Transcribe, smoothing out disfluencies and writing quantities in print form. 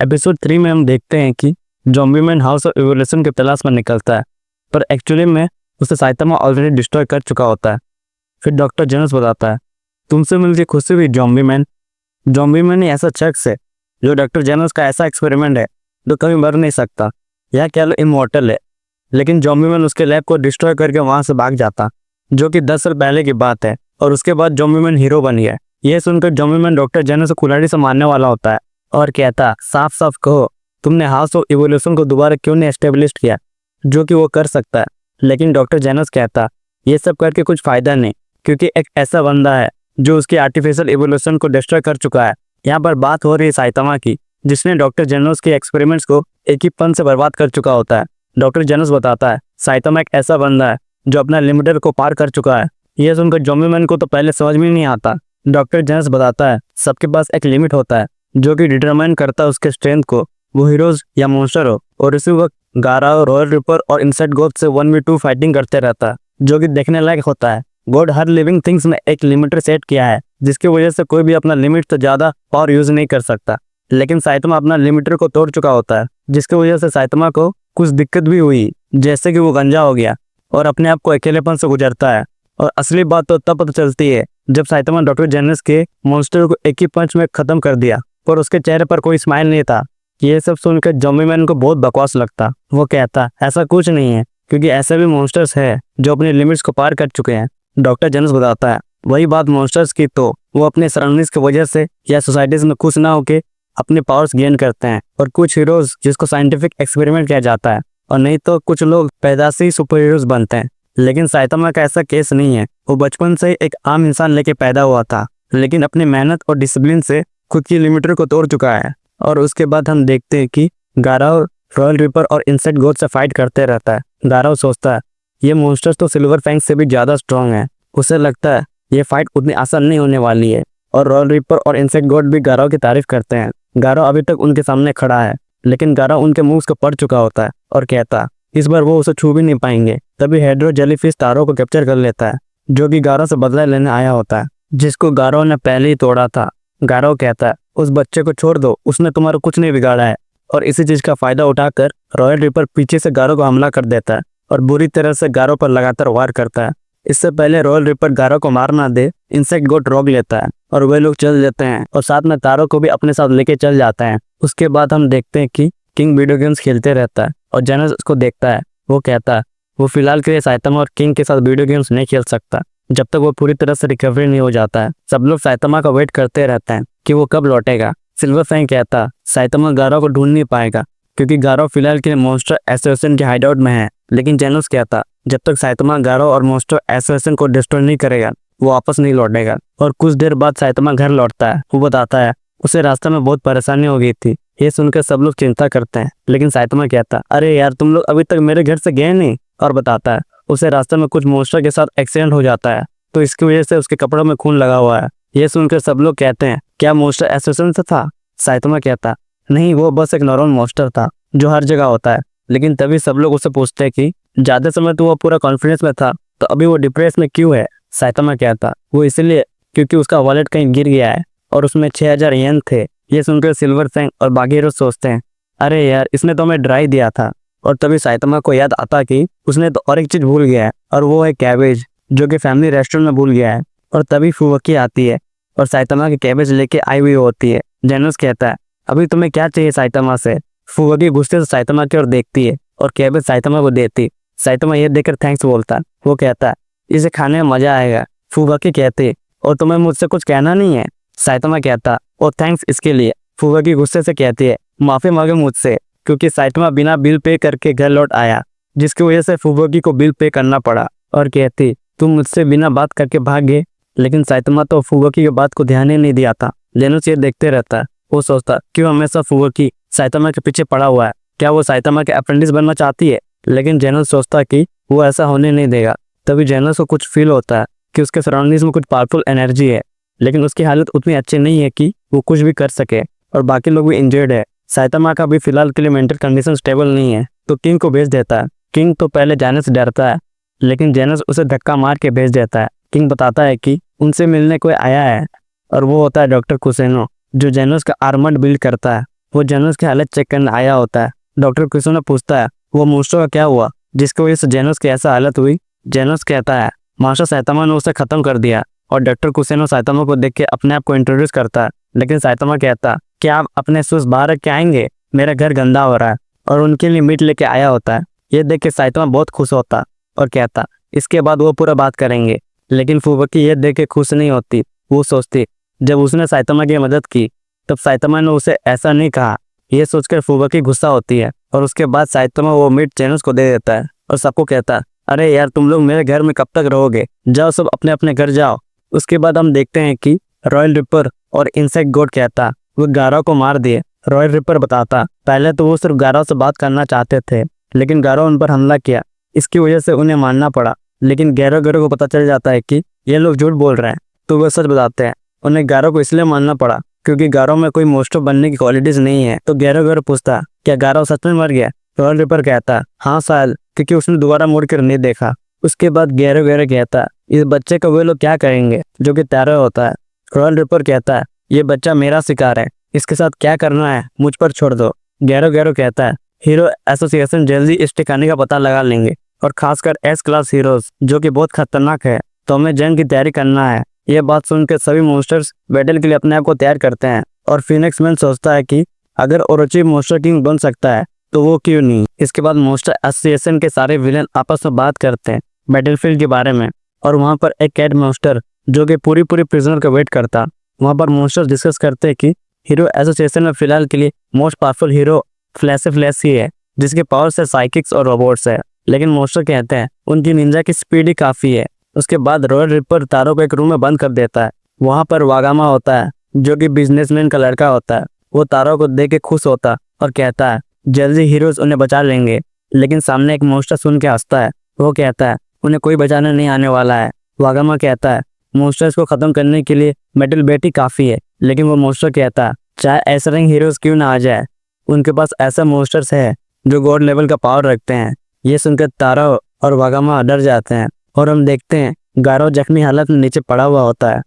Episode 3 में हम देखते हैं कि zombie man house of evolution की तलाश में निकलता है, पर एक्चुअली में उसे साइतामा ऑलरेडी डिस्ट्रॉय कर चुका होता है। फिर डॉक्टर जेनस बताता है, तुमसे मिलकर खुशी हुई ज़ॉम्बी मैन। ज़ॉम्बी मैन ही ऐसा शख्स है जो डॉक्टर जेनस का ऐसा एक्सपेरिमेंट है जो कभी मर नहीं सकता, या कह लो इमॉर्टल है। लेकिन ज़ॉम्बी मैन उसके लैब को डिस्ट्रॉय करके वहाँ से भाग जाता, जो कि 10 साल पहले की बात है, और उसके बाद ज़ॉम्बी मैन हीरो बन गया। यह सुनकर ज़ॉम्बी मैन डॉक्टर जेनस को कुल्हाड़ी से मारने वाला होता है और कहता, साफ साफ कहो तुमने हाउस ऑफ इवोल्यूशन को दोबारा क्यों नहीं एस्टेब्लिश किया, जो कि वो कर सकता है। लेकिन डॉक्टर जेनस कहता, ये सब करके कुछ फायदा नहीं, क्योंकि एक ऐसा बंदा है जो उसकी आर्टिफिशियल इवोल्यूशन को डिस्ट्रॉय कर चुका है। यहाँ पर बात हो रही है साइतामा की, जिसने डॉक्टर जेनस के एक्सपेरिमेंट्स को एक ही पन से बर्बाद कर चुका होता है। डॉक्टर जेनस बताता है, साइतामा एक ऐसा बंदा है जो अपना लिमिटर को पार कर चुका है। यह सुनकर ज़ॉम्बी मैन को तो पहले समझ में नहीं आता। डॉक्टर जेनस बताता है, सबके पास एक लिमिट होता है जो कि डिटरमाइन करता है उसके स्ट्रेंथ को, वो हीरोज या मॉन्स्टर हो। और इसी वक्त गारा, रॉयल रिपर और इनसेक्ट गॉड से 1v2 फाइटिंग करते रहता है, जो कि देखने लायक होता है। गॉड हर लिविंग थिंग्स में एक लिमिटर सेट किया है, जिसकी वजह से कोई भी अपना लिमिट से ज्यादा पावर यूज नहीं कर सकता। लेकिन साइतामा अपना लिमिटर को तोड़ चुका होता है, जिसकी वजह से साइतामा को कुछ दिक्कत भी हुई, जैसे कि वो गंजा हो गया और अपने आप को अकेलेपन से गुजरता है। और असली बात तो तब पता चलती है जब साइतामा डॉक्टर जेनस के मॉन्स्टर को एक ही पंच में खत्म कर दिया, पर उसके चेहरे पर कोई स्माइल नहीं था। ये सब सुनकर ज़ॉम्बी मैन को बहुत बकवास लगता। वो कहता, ऐसा कुछ नहीं है, क्योंकि ऐसे भी मॉन्स्टर्स हैं जो अपने लिमिट्स को पार कर चुके हैं। डॉक्टर जेनस बताता है, वही बात मॉन्स्टर्स की तो वो अपने सराउंडिंग्स की वजह से या सोसाइटीज में खुश ना होके अपने पावर्स गेन करते हैं, और कुछ हीरोज जिसको साइंटिफिक एक्सपेरिमेंट किया जाता है, और नहीं तो कुछ लोग पैदा से ही सुपर हीरोज बनते हैं। लेकिन साइतामा का ऐसा केस नहीं है। वो बचपन से ही एक आम इंसान लेके पैदा हुआ था, लेकिन अपनी मेहनत और डिसिप्लिन से खुद की लिमिटर को तोड़ चुका है। और उसके बाद हम देखते हैं कि गाराव रॉयल रिपर और इंसेक्ट गॉड से फाइट करते रहता है। गाराव सोचता है, ये मॉन्स्टर्स तो सिल्वर फैंग से भी ज्यादा स्ट्रांग है। उसे लगता है ये फाइट उतनी आसान नहीं होने वाली है। और रॉयल रिपर और इंसेक्ट गॉड भी गाराव की तारीफ करते हैं। गाराव अभी तक उनके सामने खड़ा है, लेकिन गाराव उनके मूव्स को पढ़ चुका होता है और कहता, इस बार वो उसे छू भी नहीं पाएंगे। तभी हेड्रो जेलीफिश तारो को कैप्चर कर लेता है, जो कि गाराव से बदला लेने आया होता है, जिसको गाराव ने पहले ही तोड़ा था। गाराव कहता है, उस बच्चे को छोड़ दो, उसने तुम्हारा कुछ नहीं बिगाड़ा है। और इसी चीज का फायदा उठाकर रॉयल रिपर पीछे से गाराव को हमला कर देता है और बुरी तरह से गाराव पर लगातार वार करता है। इससे पहले रॉयल रिपर गाराव को मार ना दे, इंसेक्ट गॉड रोक लेता है और वे लोग चल देते हैं, और साथ में तारो को भी अपने साथ लेके चल जाते हैं। उसके बाद हम देखते हैं कि किंग वीडियो गेम्स खेलते रहता है और जेनस उसको देखता है। वो कहता है वो फिलहाल के लिए साइतामा और किंग के साथ वीडियो गेम्स नहीं खेल सकता जब तक वो पूरी तरह से रिकवरी नहीं हो जाता है। सब लोग साइतामा का वेट करते रहते हैं कि वो कब लौटेगा। सिल्वर फैंग कहता, साइतामा गाराव को ढूंढ नहीं पाएगा, क्योंकि गाराव फिलहाल के लिए मॉन्स्टर एसोसिएशन के हाइडआउट में है। लेकिन जेनस कहता, जब तक साइतामा गाराव और मॉन्स्टर एसोसिएशन को डिस्ट्रॉय नहीं करेगा, वो वापस नहीं लौटेगा। और कुछ देर बाद साइतामा घर लौटता है। वो बताता है उसे रास्ते में बहुत परेशानी हो गई थी। ये सुनकर सब लोग चिंता करते हैं, लेकिन साइतामा कहता, अरे यार तुम लोग अभी तक मेरे घर से गए नहीं। और बताता है उसे रास्ते में कुछ मॉन्स्टर के साथ एक्सीडेंट हो जाता है, तो इसकी वजह से उसके कपड़ों में खून लगा हुआ है। ये सुनकर सब लोग कहते हैं, क्या मॉन्स्टर एसोसिएशन से था? साइतामा कहता, नहीं, वो बस एक नॉर्मल मॉन्स्टर था जो हर जगह होता है। लेकिन तभी सब लोग उससे पूछते हैं कि ज्यादा समय तो वो पूरा कॉन्फिडेंस में था, तो अभी वो डिप्रेस में क्यों है? साइतामा कहता, वो इसलिए क्योंकि उसका वॉलेट कहीं गिर गया है और उसमें 6000 येन थे। ये सुनकर सिल्वर फैंग और बाकी हीरो सोचते हैं, अरे यार इसने तो हमें ड्राई दिया था। और तभी साइतामा को याद आता कि उसने तो और एक चीज भूल गया है, और वो है कैबेज, जो कि फैमिली रेस्टोरेंट में भूल गया है। और तभी फुवकी आती है और साइतामा की कैबेज लेके आई हुई होती है। जेनस कहता है, अभी तुम्हें क्या चाहिए साइतामा से? फुवकी गुस्से से साइतामा की ओर देखती है और कैबेज साइतामा को देती। साइतामा ये देखकर थैंक्स बोलता है। वो कहता है, इसे खाने में मजा आएगा। फुवकी कहती, और तुम्हें मुझसे कुछ कहना नहीं है? साइतामा कहता, और थैंक्स इसके लिए। फुवकी गुस्से से कहती है, माफी मांगे मुझसे, क्योंकि साइतामा बिना बिल पे करके घर लौट आया, जिसकी वजह से फुवकी को बिल पे करना पड़ा। और कहती, तुम मुझसे बिना बात करके भाग गए। लेकिन साइतामा तो फुवकी की बात को ध्यान ही नहीं दिया था। जेनस ये देखते रहता है। वो सोचता, क्यों हमेशा फुवकी साइतामा के पीछे पड़ा हुआ है? क्या वो साइतामा के अप्रेंटिस बनना चाहती है? लेकिन जेनस सोचता कि वो ऐसा होने नहीं देगा। तभी जेनस को कुछ फील होता है कि उसके सराउंडिंग्स में कुछ पावरफुल एनर्जी है, लेकिन उसकी हालत उतनी अच्छी नहीं है कि वो कुछ भी कर सके, और बाकी लोग भी इंजर्ड है। साइतामा का भी फिलहाल के लिए मेंटल कंडीशन स्टेबल नहीं है, तो किंग को भेज देता है। किंग तो पहले जेनस से डरता है, लेकिन जेनस उसे धक्का मार के भेज देता है। किंग बताता है कि उनसे मिलने कोई आया है, और वो होता है डॉक्टर कुसेनो, जो जेनस का आर्मर्ड बिल्ड करता है। वो जेनोस की हालत चेक करने आया होता है। डॉक्टर कुसुनो पूछता है वो मोस्टो का क्या हुआ जिसकी वजह से जेनोस की ऐसा हालत हुई। जेनोस कहता है मास्टर साइतामा ने उसे खत्म कर दिया। और डॉक्टर कुसुनो साइतामा को देख के अपने आप को इंट्रोड्यूस करता है, लेकिन साइतामा कहता क्या आप अपने शूज बाहर रख के आएंगे, मेरा घर गंदा हो रहा है, और उनके लिए मीट लेके आया होता है। ये देख के साइतामा बहुत खुश होता और कहता इसके बाद वो पूरा बात करेंगे। लेकिन फुबकी ये देख के खुश नहीं होती। वो सोचती जब उसने साइतामा की मदद की तब साइतामा ने उसे ऐसा नहीं कहा। ये सोचकर फुबकी गुस्सा होती है और उसके बाद साइतामा वो मीट जेनोस को दे देता है और सबको कहता है अरे यार तुम लोग मेरे घर में कब तक रहोगे, जाओ सब अपने अपने घर जाओ। उसके बाद हम देखते हैं कि रॉयल रिपर और इंसेक्ट गॉड कहता वो गारो को मार दिए। रॉयल रिपर बताता पहले तो वो सिर्फ गारो से बात करना चाहते थे, लेकिन गारो उन पर हमला किया, इसकी वजह से उन्हें मारना पड़ा। लेकिन गारो को पता चल जाता है कि ये लोग झूठ बोल रहे हैं, तो वो सच बताते हैं। उन्हें गारो को इसलिए मारना पड़ा क्योंकि गारो में कोई मोस्टो बनने की क्वालिटीज नहीं है। तो गारो पूछता क्या गारो सच में मर गया। रॉयल रिपर कहता हाँ शायद, क्योंकि उसने दोबारा मुड़ कर नहीं देखा। उसके बाद गारो कहता इस बच्चे को वे लोग क्या करेंगे जो कि तैयार होता है। रॉयल रिपर कहता है ये बच्चा मेरा शिकार है, इसके साथ क्या करना है मुझ पर छोड़ दो। गारो कहता है हीरो एसोसिएशन जल्दी इस ठिकाने का पता लगा लेंगे, और खासकर एस क्लास हीरोज जो कि बहुत खतरनाक है, तो हमें जंग की तैयारी करना है। यह बात सुनकर सभी मॉन्स्टर्स बैटल के लिए अपने आप को तैयार करते हैं। और फिनिक्स मैन सोचता है कि अगर ओरोची मॉन्स्टर किंग बन सकता है तो वो क्यों नहीं। इसके बाद मॉन्स्टर एसोसिएशन के सारे विलेन आपस में बात करते हैं बैटलफील्ड के बारे में, और वहाँ पर एक कैट मॉन्स्टर जो कि पूरी प्रिजनर का वेट करता। वहाँ पर मॉन्स्टर्स डिस्कस करते हैं कि हीरो एसोसिएशन में फिलहाल के लिए मोस्ट पावरफुल हीरो फ्लैश ही है, जिसके पावर से साइकिक्स और रोबोट्स है। लेकिन मॉन्स्टर कहते हैं उनकी निंजा की स्पीड ही काफी है। उसके बाद रॉयल रिपर तारो को एक रूम में बंद कर देता है। वहाँ पर वागामा होता है जो कि बिजनेसमैन का लड़का होता है। वो तारो को देख के खुश होता और कहता है जल्दी हीरोज उन्हें बचा लेंगे। लेकिन सामने एक मॉन्स्टर सुन के हंसता है। वो कहता है उन्हें कोई बचाने नहीं आने वाला है। वागामा कहता है मॉन्स्टर्स को खत्म करने के लिए मेटल बेट ही काफी है। लेकिन वो मॉन्स्टर कहता है चाहे ऐसा रंग हीरोज क्यों ना आ जाए, उनके पास ऐसा मॉन्स्टर्स है जो गॉड लेवल का पावर रखते हैं। ये सुनकर तारो और वागामा डर जाते हैं और हम देखते हैं गारो जख्मी हालत में नीचे पड़ा हुआ होता है।